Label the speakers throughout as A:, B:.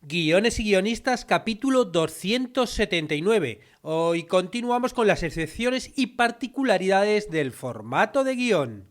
A: Guiones y guionistas, capítulo 279. Hoy continuamos con las excepciones y particularidades del formato de guión.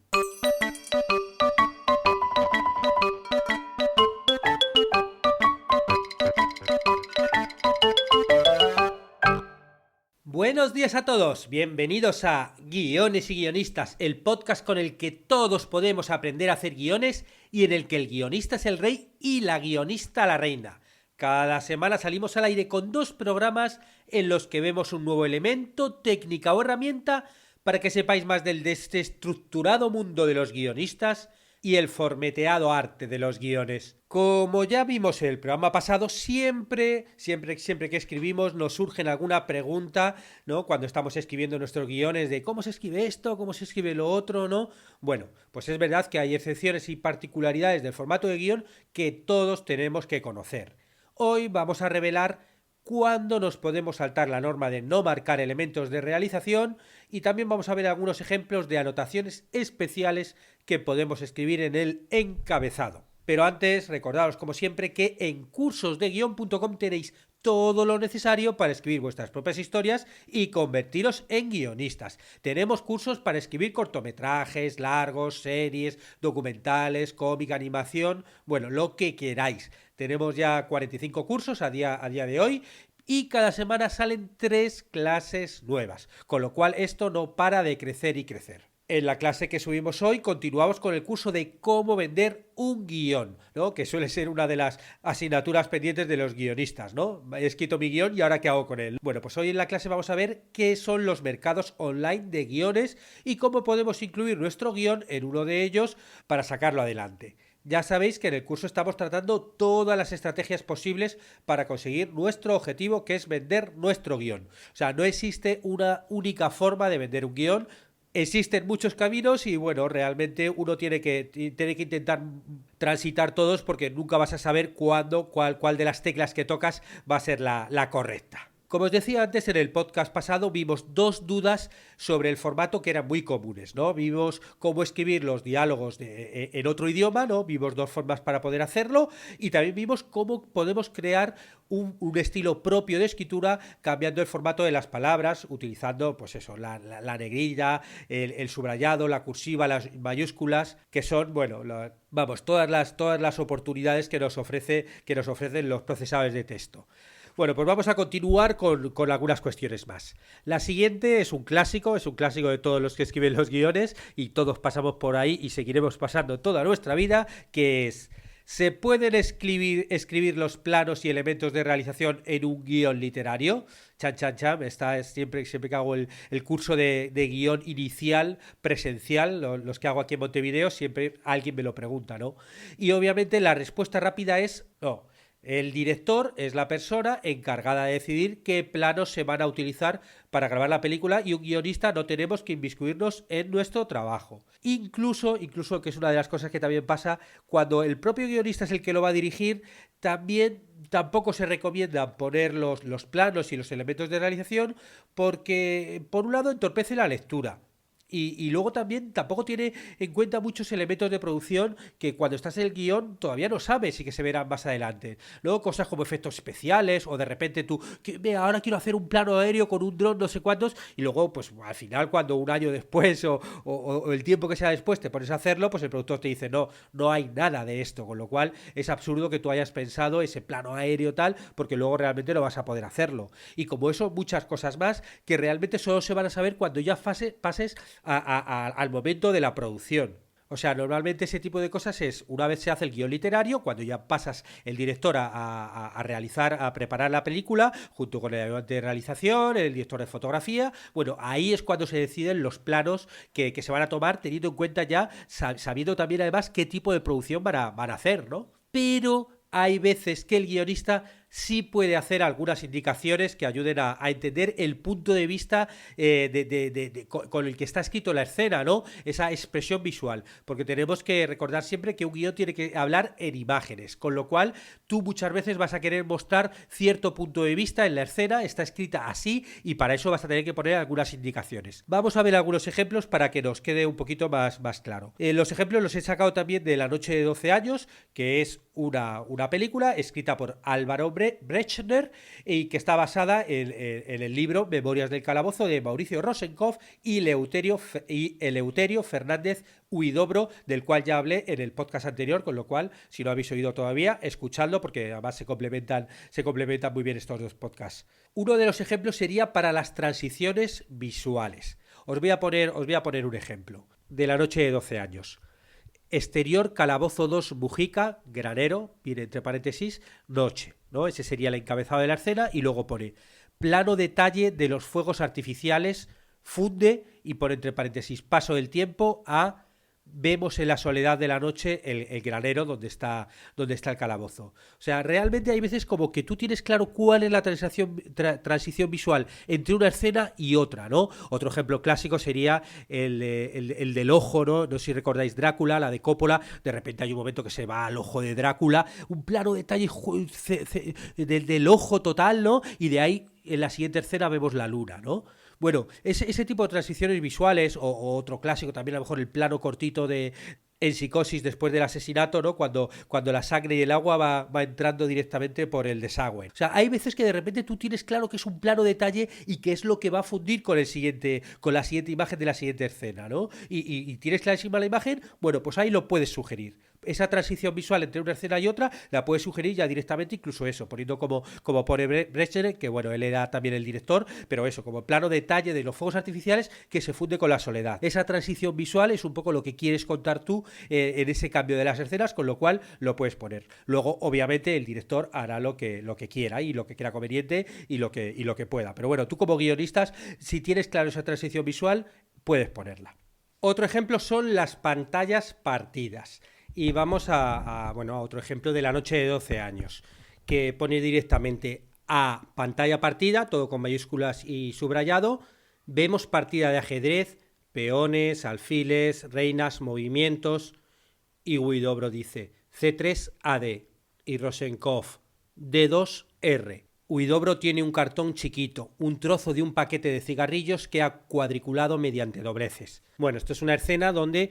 A: Buenos días a todos, bienvenidos a Guiones y Guionistas, el podcast con el que todos podemos aprender a hacer guiones y en el que el guionista es el rey y la guionista la reina. Cada semana salimos al aire con 2 programas en los que vemos un nuevo elemento, técnica o herramienta para que sepáis más del desestructurado mundo de los guionistas y el formateado arte de los guiones. Como ya vimos en el programa pasado, siempre que escribimos nos surge alguna pregunta, ¿no? Cuando estamos escribiendo nuestros guiones de cómo se escribe esto, cómo se escribe lo otro, ¿no? Bueno, pues es verdad que hay excepciones y particularidades del formato de guión que todos tenemos que conocer. Hoy vamos a revelar cuándo nos podemos saltar la norma de no marcar elementos de realización y también vamos a ver algunos ejemplos de anotaciones especiales que podemos escribir en el encabezado. Pero antes, recordaros como siempre que en cursosdeguion.com tenéis todo lo necesario para escribir vuestras propias historias y convertiros en guionistas. Tenemos cursos para escribir cortometrajes, largos, series, documentales, cómic, animación, bueno, lo que queráis. Tenemos ya 45 cursos a día de hoy y cada semana salen 3 clases nuevas, con lo cual esto no para de crecer y crecer. En la clase que subimos hoy continuamos con el curso de cómo vender un guión, ¿no? Que suele ser una de las asignaturas pendientes de los guionistas, ¿no? He escrito mi guión y ahora ¿qué hago con él? Bueno, pues hoy en la clase vamos a ver qué son los mercados online de guiones y cómo podemos incluir nuestro guión en uno de ellos para sacarlo adelante. Ya sabéis que en el curso estamos tratando todas las estrategias posibles para conseguir nuestro objetivo, que es vender nuestro guión. O sea, no existe una única forma de vender un guión. Existen muchos caminos y bueno, realmente uno tiene que intentar transitar todos porque nunca vas a saber cuál de las teclas que tocas va a ser la correcta. Como os decía antes, en el podcast pasado vimos 2 dudas sobre el formato que eran muy comunes, ¿no? Vimos cómo escribir los diálogos en otro idioma, ¿no? Vimos 2 formas para poder hacerlo y también vimos cómo podemos crear un estilo propio de escritura cambiando el formato de las palabras, utilizando, pues eso, la negrilla, el subrayado, la cursiva, las mayúsculas, que son, bueno, todas las oportunidades que nos ofrecen los procesadores de texto. Bueno, pues vamos a continuar con algunas cuestiones más. La siguiente es un clásico de todos los que escriben los guiones y todos pasamos por ahí y seguiremos pasando toda nuestra vida, que es: ¿se pueden escribir los planos y elementos de realización en un guión literario? Esta es siempre que hago el curso de guión inicial presencial, los que hago aquí en Montevideo, siempre alguien me lo pregunta, ¿no? Y obviamente la respuesta rápida es no. El director es la persona encargada de decidir qué planos se van a utilizar para grabar la película y un guionista no tenemos que inmiscuirnos en nuestro trabajo. Incluso, que es una de las cosas que también pasa, cuando el propio guionista es el que lo va a dirigir, tampoco se recomienda poner los planos y los elementos de realización porque, por un lado, entorpece la lectura. Y luego también tampoco tiene en cuenta muchos elementos de producción que cuando estás en el guión todavía no sabes y que se verán más adelante. Luego cosas como efectos especiales o de repente tú, ahora quiero hacer un plano aéreo con un dron no sé cuántos y luego pues al final cuando un año después o el tiempo que sea después te pones a hacerlo, pues el productor te dice no hay nada de esto, con lo cual es absurdo que tú hayas pensado ese plano aéreo tal porque luego realmente no vas a poder hacerlo. Y como eso, muchas cosas más que realmente solo se van a saber cuando ya pases al momento de la producción. O sea, normalmente ese tipo de cosas es una vez se hace el guión literario, cuando ya pasas el director a realizar, a preparar la película, junto con el ayudante de realización, el director de fotografía. Bueno, ahí es cuando se deciden los planos que se van a tomar, teniendo en cuenta ya, sabiendo también además qué tipo de producción van a hacer, ¿no? Pero hay veces que el guionista sí puede hacer algunas indicaciones que ayuden a entender el punto de vista con el que está escrito la escena, ¿no? Esa expresión visual, porque tenemos que recordar siempre que un guión tiene que hablar en imágenes, con lo cual tú muchas veces vas a querer mostrar cierto punto de vista en la escena, está escrita así y para eso vas a tener que poner algunas indicaciones. Vamos a ver algunos ejemplos para que nos quede un poquito más claro. Los ejemplos los he sacado también de La noche de 12 años, que es una película escrita por Álvaro Brechner y que está basada en el libro Memorias del Calabozo de Mauricio Rosenkopf y Eleuterio Fernández Huidobro, del cual ya hablé en el podcast anterior, con lo cual, si no habéis oído todavía, escuchadlo porque además se complementan muy bien estos dos podcasts. Uno de los ejemplos sería para las transiciones visuales. Os voy a poner un ejemplo de La noche de 12 años. Exterior Calabozo 2 Mujica, granero, viene entre paréntesis, noche, ¿no? Ese sería el encabezado de la escena y luego pone plano detalle de los fuegos artificiales, funde y pone entre paréntesis paso del tiempo a vemos en la soledad de la noche el granero donde está el calabozo. O sea, realmente hay veces como que tú tienes claro cuál es la transición visual entre una escena y otra, ¿no? Otro ejemplo clásico sería el del ojo, ¿no? No sé si recordáis Drácula, la de Coppola, de repente hay un momento que se va al ojo de Drácula, un plano detalle del ojo total, ¿no? Y de ahí en la siguiente escena vemos la luna, ¿no? Bueno, ese tipo de transiciones visuales, o otro clásico también, a lo mejor el plano cortito en Psicosis después del asesinato, ¿no? Cuando la sangre y el agua va entrando directamente por el desagüe. O sea, hay veces que de repente tú tienes claro que es un plano detalle y que es lo que va a fundir con la siguiente imagen de la siguiente escena, ¿no? Y tienes clarísima la imagen, bueno, pues ahí lo puedes sugerir. Esa transición visual entre una escena y otra la puedes sugerir ya directamente, incluso eso, poniendo como pone Brechner, que bueno, él era también el director, pero eso, como plano detalle de los fuegos artificiales que se funde con la soledad. Esa transición visual es un poco lo que quieres contar tú en ese cambio de las escenas, con lo cual lo puedes poner. Luego, obviamente, el director hará lo que quiera y lo que quiera conveniente y lo que pueda. Pero bueno, tú como guionista, si tienes claro esa transición visual, puedes ponerla. Otro ejemplo son las pantallas partidas. Y vamos a otro ejemplo de La noche de 12 años, que pone directamente a pantalla partida, todo con mayúsculas y subrayado. Vemos partida de ajedrez, peones, alfiles, reinas, movimientos. Y Huidobro dice C3 AD y Rosenkopf D2 R. Huidobro tiene un cartón chiquito, un trozo de un paquete de cigarrillos que ha cuadriculado mediante dobleces. Bueno, esto es una escena donde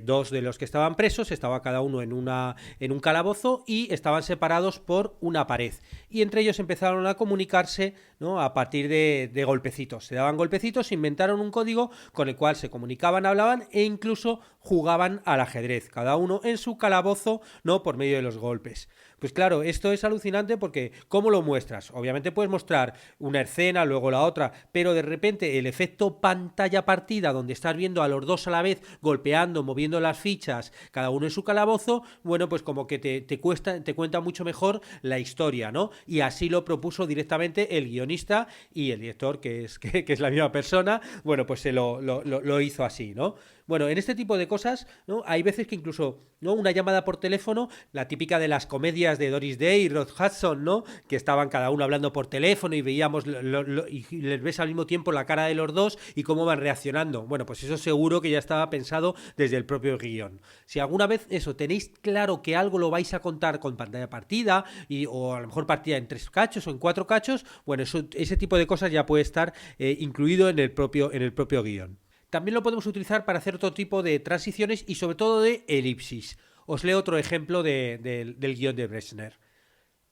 A: dos de los que estaban presos estaba cada uno en un calabozo y estaban separados por una pared. Y entre ellos empezaron a comunicarse, ¿no? A partir de golpecitos. Se daban golpecitos, inventaron un código con el cual se comunicaban, hablaban e incluso jugaban al ajedrez, cada uno en su calabozo, ¿no? Por medio de los golpes. Pues claro, esto es alucinante porque ¿cómo lo muestras? Obviamente puedes mostrar una escena, luego la otra, pero de repente el efecto pantalla partida, donde estás viendo a los dos a la vez golpeando, moviendo las fichas, cada uno en su calabozo, bueno, pues como que te cuenta mucho mejor la historia, ¿no? Y así lo propuso directamente el guionista y el director, que es la misma persona, bueno, pues se lo hizo así, ¿no? Bueno, en este tipo de cosas, ¿no? Hay veces que incluso, ¿no? Una llamada por teléfono, la típica de las comedias de Doris Day y Rod Hudson, ¿no? Que estaban cada uno hablando por teléfono y veíamos y les ves al mismo tiempo la cara de los dos y cómo van reaccionando. Bueno, pues eso seguro que ya estaba pensado desde el propio guión. Si alguna vez eso tenéis claro que algo lo vais a contar con pantalla partida o a lo mejor partida en 3 cachos o en 4 cachos, bueno, ese tipo de cosas ya puede estar incluido en el propio guión. También lo podemos utilizar para hacer otro tipo de transiciones y sobre todo de elipsis. Os leo otro ejemplo del guión de Brechner.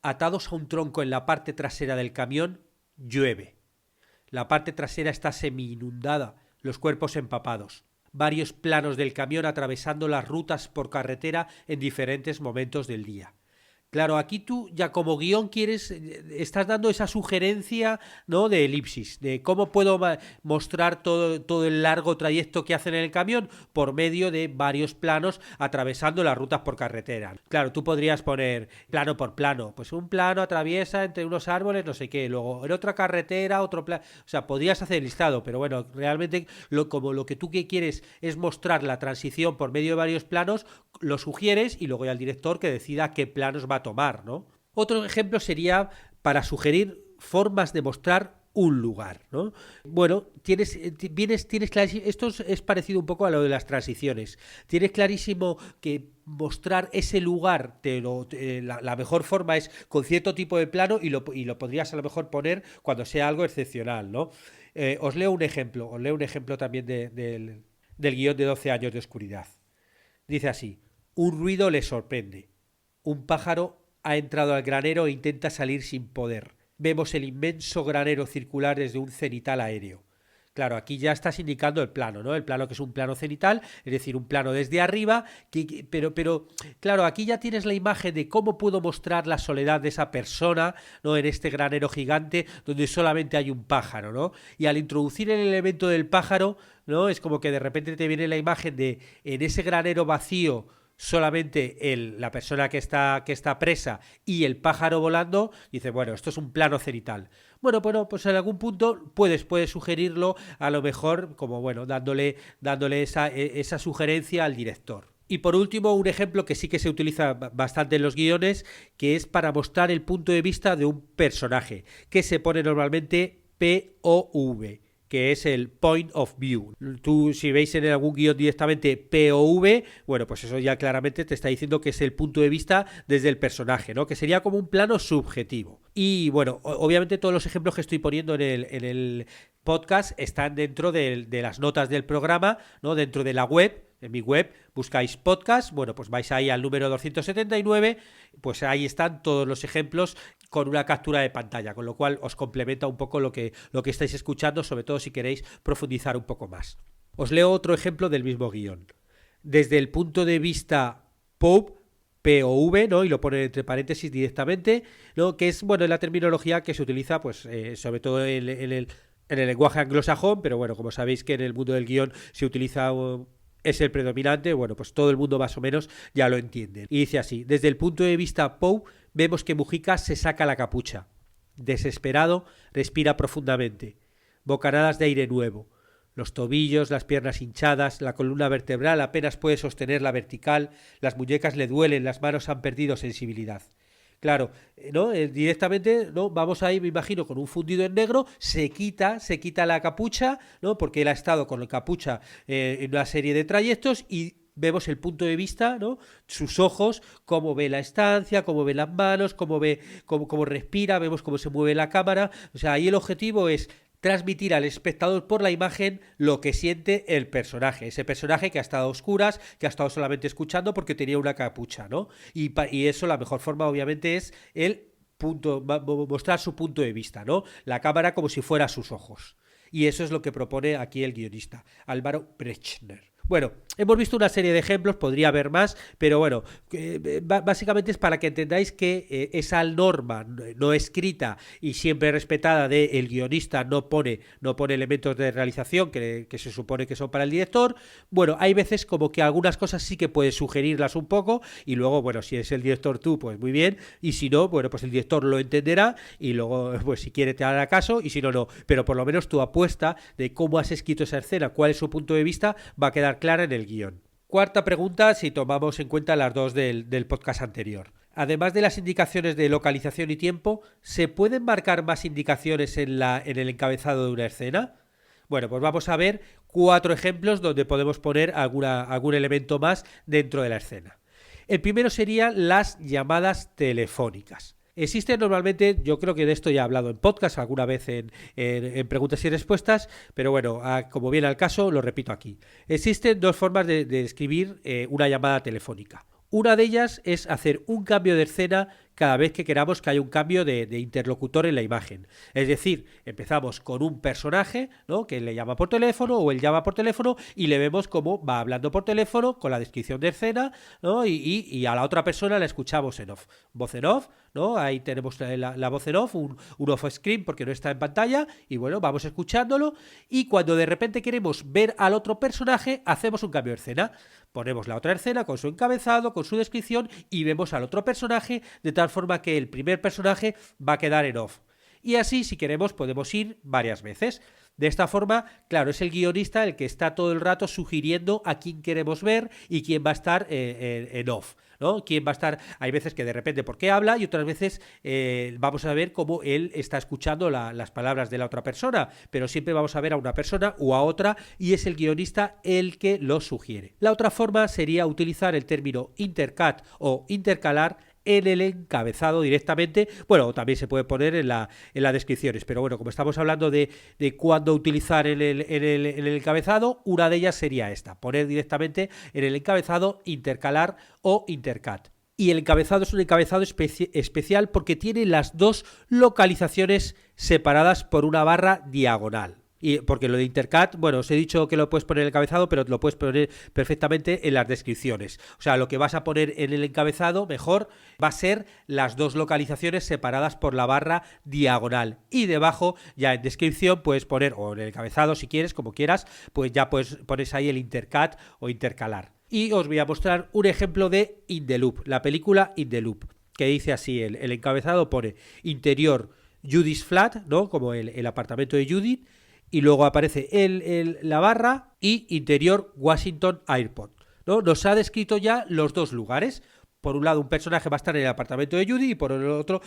A: Atados a un tronco en la parte trasera del camión, llueve. La parte trasera está semi-inundada, los cuerpos empapados. Varios planos del camión atravesando las rutas por carretera en diferentes momentos del día. Claro, aquí tú ya como guión estás dando esa sugerencia, ¿no? De elipsis, de cómo puedo mostrar todo el largo trayecto que hacen en el camión por medio de varios planos atravesando las rutas por carretera. Claro, tú podrías poner plano por plano, pues un plano atraviesa entre unos árboles, no sé qué, luego en otra carretera, otro plano, o sea, podrías hacer el listado, pero bueno, realmente como lo que tú quieres es mostrar la transición por medio de varios planos, lo sugieres y luego ya el director que decida qué planos va a tomar, ¿no? Otro ejemplo sería para sugerir formas de mostrar un lugar, ¿no? Bueno, tienes clarísimo, esto es parecido un poco a lo de las transiciones. Tienes clarísimo que mostrar ese lugar, la mejor forma es con cierto tipo de plano y lo podrías a lo mejor poner cuando sea algo excepcional, ¿no? Os leo un ejemplo también del guión de 12 años de oscuridad. Dice así: un ruido le sorprende. Un pájaro ha entrado al granero e intenta salir sin poder. Vemos el inmenso granero circular desde un cenital aéreo. Claro, aquí ya estás indicando el plano, ¿no? El plano que es un plano cenital, es decir, un plano desde arriba, pero claro, aquí ya tienes la imagen de cómo puedo mostrar la soledad de esa persona, ¿no? En este granero gigante donde solamente hay un pájaro, ¿no? Y al introducir el elemento del pájaro, ¿no? Es como que de repente te viene la imagen de en ese granero vacío solamente la persona que está presa y el pájaro volando, dice, bueno, esto es un plano cenital. Bueno, pues en algún punto puedes sugerirlo, a lo mejor, como bueno, dándole esa sugerencia al director. Y por último, un ejemplo que sí que se utiliza bastante en los guiones, que es para mostrar el punto de vista de un personaje, que se pone normalmente POV, que es el point of view. Tú, si veis en algún guión directamente POV, bueno, pues eso ya claramente te está diciendo que es el punto de vista desde el personaje, ¿no? Que sería como un plano subjetivo. Y bueno, obviamente todos los ejemplos que estoy poniendo en el podcast están dentro de las notas del programa, ¿no? Dentro de la web. En mi web buscáis podcast, bueno, pues vais ahí al número 279, pues ahí están todos los ejemplos con una captura de pantalla, con lo cual os complementa un poco lo que estáis escuchando, sobre todo si queréis profundizar un poco más. Os leo otro ejemplo del mismo guión. Desde el punto de vista POV, ¿no? Y lo pone entre paréntesis directamente, ¿no? Que es, bueno, la terminología que se utiliza, pues, sobre todo en el lenguaje anglosajón, pero bueno, como sabéis que en el mundo del guión se utiliza... es el predominante, bueno, pues todo el mundo más o menos ya lo entiende. Y dice así: desde el punto de vista Poe, vemos que Mujica se saca la capucha. Desesperado, respira profundamente. Bocanadas de aire nuevo. Los tobillos, las piernas hinchadas, la columna vertebral apenas puede sostener la vertical, las muñecas le duelen, las manos han perdido sensibilidad. Claro, ¿no? Directamente, ¿no? Vamos ahí, me imagino, con un fundido en negro, se quita la capucha, ¿no? Porque él ha estado con la capucha en una serie de trayectos y vemos el punto de vista, ¿no? Sus ojos, cómo ve la estancia, cómo ve las manos, cómo respira, vemos cómo se mueve la cámara. O sea, ahí el objetivo es transmitir al espectador por la imagen lo que siente el personaje, ese personaje que ha estado a oscuras, que ha estado solamente escuchando porque tenía una capucha, ¿no? Y eso, la mejor forma obviamente es mostrar su punto de vista, ¿no? La cámara como si fuera sus ojos. Y eso es lo que propone aquí el guionista, Álvaro Brechner. Bueno, hemos visto una serie de ejemplos, podría haber más, pero bueno, básicamente es para que entendáis que esa norma no escrita y siempre respetada de el guionista no pone elementos de realización que se supone que son para el director. Bueno, hay veces como que algunas cosas sí que puedes sugerirlas un poco y luego, bueno, si es el director tú, pues muy bien, y si no, bueno, pues el director lo entenderá y luego, pues si quiere te hará caso y si no, no. Pero por lo menos tu apuesta de cómo has escrito esa escena, cuál es su punto de vista, va a quedar clara en el guión. Cuarta pregunta, si tomamos en cuenta las dos del podcast anterior. Además de las indicaciones de localización y tiempo, ¿se pueden marcar más indicaciones en el encabezado de una escena? Bueno, pues vamos a ver 4 ejemplos donde podemos poner algún elemento más dentro de la escena. El primero serían las llamadas telefónicas. Existen normalmente, yo creo que de esto ya he hablado en podcast, alguna vez en preguntas y respuestas, pero bueno, como viene al caso, lo repito aquí. Existen 2 formas de escribir una llamada telefónica. Una de ellas es hacer un cambio de escena cada vez que queramos que haya un cambio de interlocutor en la imagen. Es decir, empezamos con un personaje, ¿no?, que le llama por teléfono o él llama por teléfono y le vemos cómo va hablando por teléfono con la descripción de escena, ¿no? Y a la otra persona la escuchamos en off. Voz en off, ¿no? Ahí tenemos la voz en off, un off screen porque no está en pantalla y bueno, vamos escuchándolo y cuando de repente queremos ver al otro personaje, hacemos un cambio de escena. Ponemos la otra escena con su encabezado, con su descripción y vemos al otro personaje de tal forma que el primer personaje va a quedar en off. Y así, si queremos, podemos ir varias veces. De esta forma, claro, es el guionista el que está todo el rato sugiriendo a quién queremos ver y quién va a estar en off, ¿no? ¿Quién va a estar? Hay veces que de repente, ¿por qué habla? Y otras veces vamos a ver cómo él está escuchando las palabras de la otra persona, pero siempre vamos a ver a una persona o a otra y es el guionista el que lo sugiere. La otra forma sería utilizar el término intercut o intercalar en el encabezado directamente. Bueno, también se puede poner en las descripciones, pero bueno, como estamos hablando de cuándo utilizar en el encabezado, una de ellas sería esta, poner directamente en el encabezado intercalar o intercut. Y el encabezado es un encabezado especial porque tiene las dos localizaciones separadas por una barra diagonal. Y porque lo de intercut, bueno, os he dicho que lo puedes poner en el encabezado, pero lo puedes poner perfectamente en las descripciones. O sea, lo que vas a poner en el encabezado mejor va a ser las dos localizaciones separadas por la barra diagonal. Y debajo, ya en descripción, puedes poner, o en el encabezado si quieres, como quieras, pues ya pones ahí el intercut o intercalar. Y os voy a mostrar un ejemplo de In the Loop, la película In the Loop, que dice así, el encabezado pone interior Judy's Flat, ¿no? Como el apartamento de Judith, y luego aparece la barra y interior Washington Airport, ¿no? Nos ha descrito ya los dos lugares. Por un lado, un personaje va a estar en el apartamento de Judy y por el otro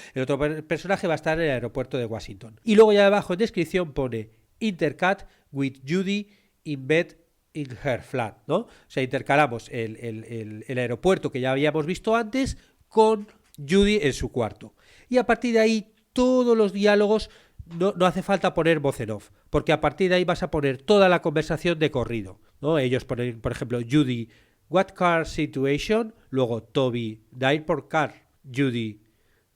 A: personaje va a estar en el aeropuerto de Washington. Y luego ya abajo en descripción pone intercut with Judy in bed in her flat, ¿no? O sea, intercalamos el aeropuerto que ya habíamos visto antes con Judy en su cuarto. Y a partir de ahí, todos los diálogos no hace falta poner voz en off, porque a partir de ahí vas a poner toda la conversación de corrido, ¿no? Ellos ponen, por ejemplo, Judy, what car situation, luego Toby, the airport car, Judy,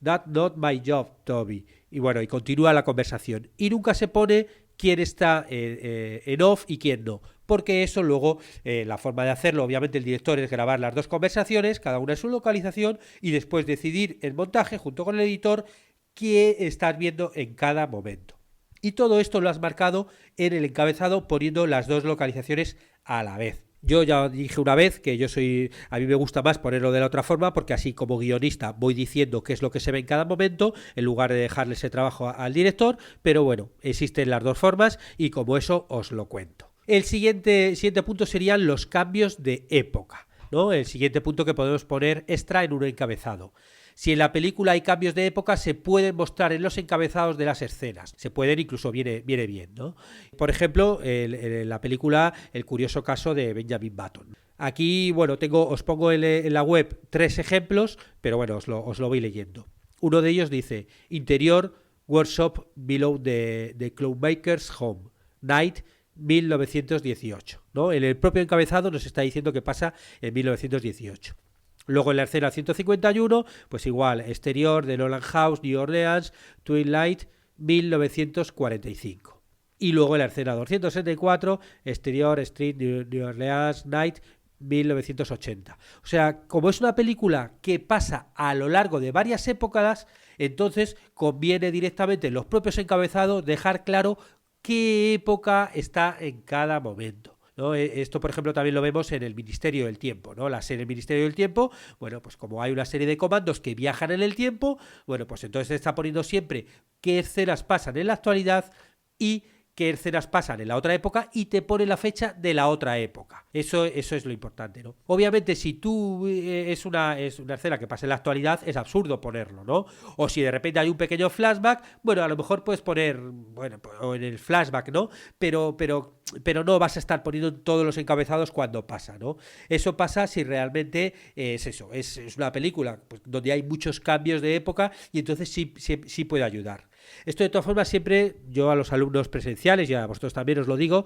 A: that's not my job, Toby, y bueno, y continúa la conversación. Y nunca se pone quién está en off y quién no, porque eso luego, la forma de hacerlo, obviamente el director es grabar las dos conversaciones, cada una en su localización, y después decidir el montaje junto con el editor que estás viendo en cada momento. Y todo esto lo has marcado en el encabezado poniendo las dos localizaciones a la vez. Yo ya dije una vez que a mí me gusta más ponerlo de la otra forma porque así como guionista voy diciendo qué es lo que se ve en cada momento en lugar de dejarle ese trabajo al director, pero bueno, existen las dos formas y como eso os lo cuento. El siguiente punto serían los cambios de época, ¿no? El siguiente punto que podemos poner extra en un encabezado. Si en la película hay cambios de época, se pueden mostrar en los encabezados de las escenas. Se pueden, incluso viene bien, ¿no? Por ejemplo, en la película El curioso caso de Benjamin Button. Aquí, bueno, os pongo en la web 3 ejemplos, pero bueno, os lo voy leyendo. Uno de ellos dice, interior workshop below the Cloudmaker's home, night 1918, ¿no? En el propio encabezado nos está diciendo que pasa en 1918. Luego en la escena 151, pues igual, exterior de Nolan House, New Orleans, Twilight, 1945. Y luego en la escena 264, exterior, Street, New Orleans, Night, 1980. O sea, como es una película que pasa a lo largo de varias épocas, entonces conviene directamente en los propios encabezados dejar claro qué época está en cada momento, ¿no? Esto, por ejemplo, también lo vemos en el Ministerio del Tiempo, ¿no? La serie El Ministerio del Tiempo, bueno, pues como hay una serie de comandos que viajan en el tiempo, bueno, pues entonces está poniendo siempre qué escenas pasan en la actualidad y qué escenas pasan en la otra época y te pone la fecha de la otra época. Eso es lo importante, ¿no? Obviamente, si tú es una escena que pasa en la actualidad, es absurdo ponerlo, ¿no? O si de repente hay un pequeño flashback, bueno, a lo mejor puedes poner, bueno, o en el flashback, ¿no? Pero no vas a estar poniendo todos los encabezados cuando pasa, ¿no? Eso pasa si realmente es eso, es una película pues, donde hay muchos cambios de época y entonces sí puede ayudar. Esto de todas formas siempre, yo a los alumnos presenciales y a vosotros también os lo digo,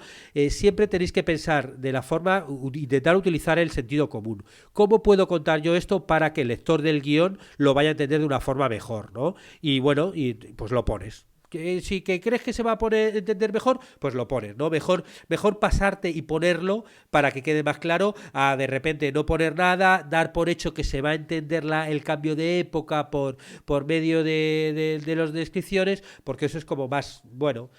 A: siempre tenéis que pensar de la forma, intentar utilizar el sentido común. ¿Cómo puedo contar yo esto para que el lector del guión lo vaya a entender de una forma mejor, ¿no? Y bueno, y pues lo pones. Si crees que se va a entender mejor, pues lo pones, ¿no? Mejor pasarte y ponerlo para que quede más claro a de repente no poner nada, dar por hecho que se va a entender el cambio de época por medio de las descripciones, porque eso es como más, bueno...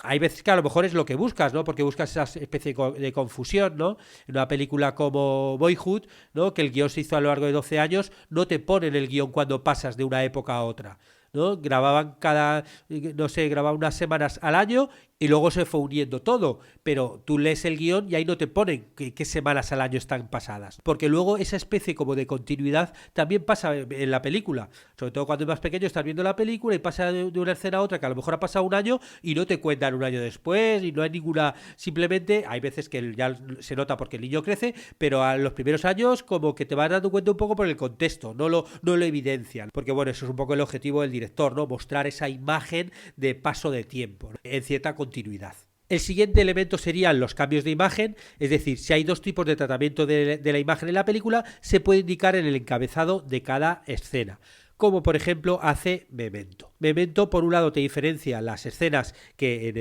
A: Hay veces que a lo mejor es lo que buscas, ¿no? Porque buscas esa especie de confusión, ¿no? En una película como Boyhood, ¿no? Que el guión se hizo a lo largo de 12 años, no te ponen el guión cuando pasas de una época a otra, ¿no? Grababan grababan unas semanas al año y luego se fue uniendo todo, pero tú lees el guión y ahí no te ponen qué semanas al año están pasadas, porque luego esa especie como de continuidad también pasa en la película, sobre todo cuando es más pequeño, estás viendo la película y pasa de una escena a otra que a lo mejor ha pasado un año y no te cuentan un año después y no hay ninguna, simplemente hay veces que ya se nota porque el niño crece, pero a los primeros años como que te vas dando cuenta un poco por el contexto, no lo evidencian, porque bueno, eso es un poco el objetivo del director, ¿no? Mostrar esa imagen de paso de tiempo, ¿no? En cierta continuidad. El siguiente elemento serían los cambios de imagen, es decir, si hay dos tipos de tratamiento de la imagen en la película, se puede indicar en el encabezado de cada escena, como por ejemplo hace Memento. Memento, por un lado, te diferencia las escenas que en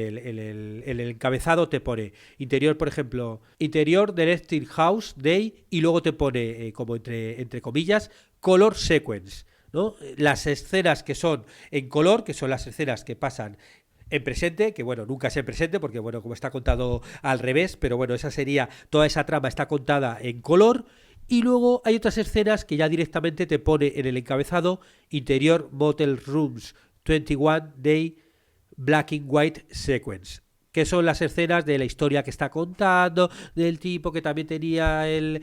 A: el encabezado te pone interior, por ejemplo, interior de Electric House Day, y luego te pone, como entre comillas, color sequence, ¿no? Las escenas que son en color, que son las escenas que pasan en presente, que bueno, nunca es en presente porque bueno, como está contado al revés, pero bueno, toda esa trama está contada en color. Y luego hay otras escenas que ya directamente te pone en el encabezado interior Motel Rooms 21 Day Black and White Sequence, que son las escenas de la historia que está contando, del tipo que también tenía el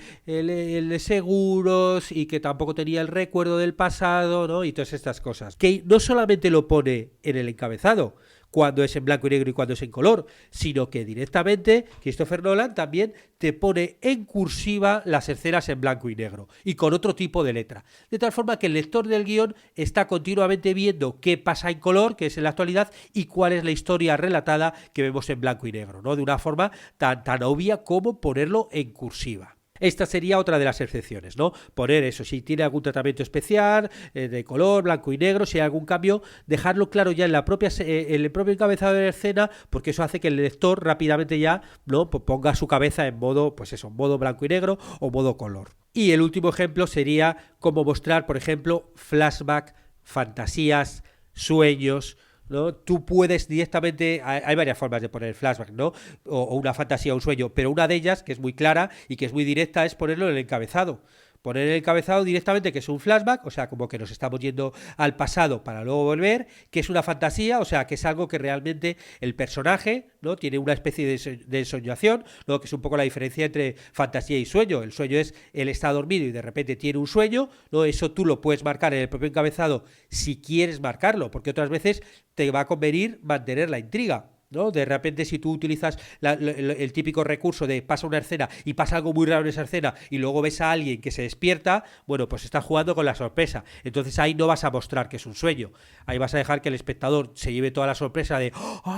A: seguros y que tampoco tenía el recuerdo del pasado, ¿no? Y todas estas cosas. Que no solamente lo pone en el encabezado, cuando es en blanco y negro y cuando es en color, sino que directamente Christopher Nolan también te pone en cursiva las escenas en blanco y negro y con otro tipo de letra, de tal forma que el lector del guión está continuamente viendo qué pasa en color, que es en la actualidad, y cuál es la historia relatada que vemos en blanco y negro, ¿no? De una forma tan obvia como ponerlo en cursiva. Esta sería otra de las excepciones, ¿no? Poner eso, si tiene algún tratamiento especial, de color, blanco y negro, si hay algún cambio, dejarlo claro ya en el propio encabezado de la escena, porque eso hace que el lector rápidamente ya, ¿no? Pues ponga su cabeza en modo, pues eso, modo blanco y negro o modo color. Y el último ejemplo sería cómo mostrar, por ejemplo, flashback, fantasías, sueños, ¿no? Tú puedes directamente, hay varias formas de poner flashback, ¿no? O una fantasía o un sueño, pero una de ellas, que es muy clara y que es muy directa, es ponerlo en el encabezado. Poner el encabezado directamente que es un flashback, o sea, como que nos estamos yendo al pasado para luego volver, que es una fantasía, o sea, que es algo que realmente el personaje, ¿no? Tiene una especie de soñación, ¿no? Que es un poco la diferencia entre fantasía y sueño. El sueño es él está dormido y de repente tiene un sueño, ¿no? Eso tú lo puedes marcar en el propio encabezado si quieres marcarlo, porque otras veces te va a convenir mantener la intriga, ¿no? De repente, si tú utilizas el típico recurso de pasa una escena y pasa algo muy raro en esa escena y luego ves a alguien que se despierta, bueno, pues estás jugando con la sorpresa. Entonces ahí no vas a mostrar que es un sueño. Ahí vas a dejar que el espectador se lleve toda la sorpresa de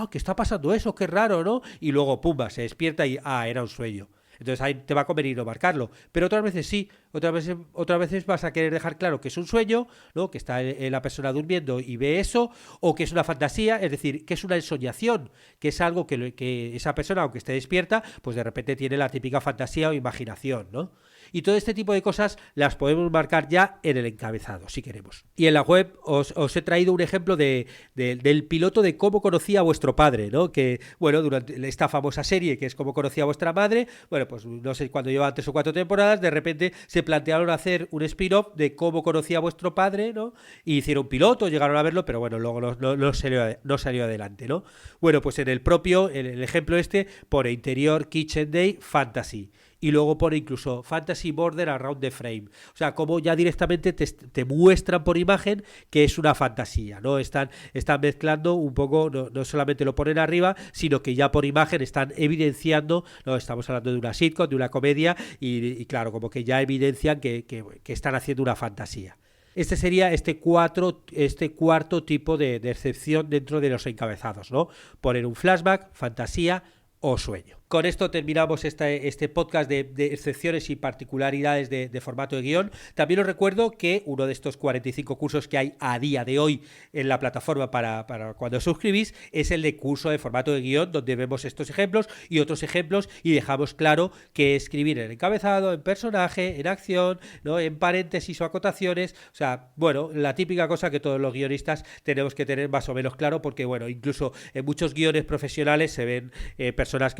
A: ¿qué está pasando eso? Qué raro, ¿no? Y luego, pumba, se despierta y era un sueño. Entonces ahí te va a convenir no marcarlo. Pero otras veces sí, otras veces vas a querer dejar claro que es un sueño, ¿no? Que está la persona durmiendo y ve eso, o que es una fantasía, es decir, que es una ensoñación, que es algo que esa persona, aunque esté despierta, pues de repente tiene la típica fantasía o imaginación, ¿no? Y todo este tipo de cosas las podemos marcar ya en el encabezado, si queremos. Y en la web os he traído un ejemplo del piloto de Cómo conocí a vuestro padre, ¿no? Que, bueno, durante esta famosa serie, que es Cómo conocí a vuestra madre, bueno, pues no sé, cuando llevaban 3 o 4 temporadas, de repente se plantearon hacer un spin-off de Cómo conocí a vuestro padre, ¿no? Y hicieron un piloto, llegaron a verlo, pero bueno, luego no salió adelante, ¿no? Bueno, pues en el ejemplo pone Interior Kitchen Day Fantasy. Y luego pone incluso Fantasy Border Around the Frame. O sea, como ya directamente te muestran por imagen que es una fantasía, ¿no? Están mezclando un poco, no solamente lo ponen arriba, sino que ya por imagen están evidenciando, no estamos hablando de una sitcom, de una comedia, y claro, como que ya evidencian que están haciendo una fantasía. Este sería este cuarto tipo de excepción dentro de los encabezados, ¿no? Poner un flashback, fantasía o sueño. Con esto terminamos este podcast de excepciones y particularidades de formato de guión. También os recuerdo que uno de estos 45 cursos que hay a día de hoy en la plataforma para cuando os suscribís es el de curso de formato de guión, donde vemos estos ejemplos y otros ejemplos y dejamos claro que escribir en encabezado, en personaje, en acción, ¿no? En paréntesis o acotaciones. O sea, bueno, la típica cosa que todos los guionistas tenemos que tener más o menos claro, porque bueno, incluso en muchos guiones profesionales se ven personas personas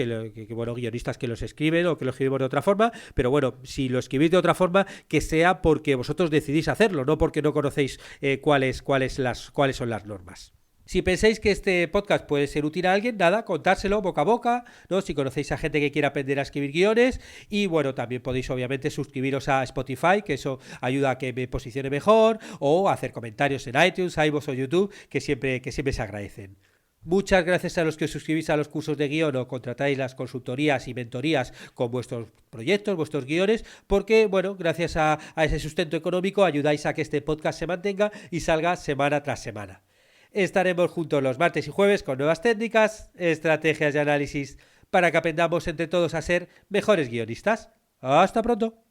A: bueno, guionistas que los escriben o que lo escribimos de otra forma, pero bueno, si lo escribís de otra forma, que sea porque vosotros decidís hacerlo, no porque no conocéis cuáles son las normas. Si pensáis que este podcast puede ser útil a alguien, nada, contárselo boca a boca, ¿no? Si conocéis a gente que quiera aprender a escribir guiones, y bueno, también podéis obviamente suscribiros a Spotify, que eso ayuda a que me posicione mejor, o hacer comentarios en iTunes, iVoox o YouTube, que siempre se agradecen. Muchas gracias a los que os suscribís a los cursos de guión o contratáis las consultorías y mentorías con vuestros proyectos, vuestros guiones, porque, bueno, gracias a ese sustento económico ayudáis a que este podcast se mantenga y salga semana tras semana. Estaremos juntos los martes y jueves con nuevas técnicas, estrategias y análisis para que aprendamos entre todos a ser mejores guionistas. ¡Hasta pronto!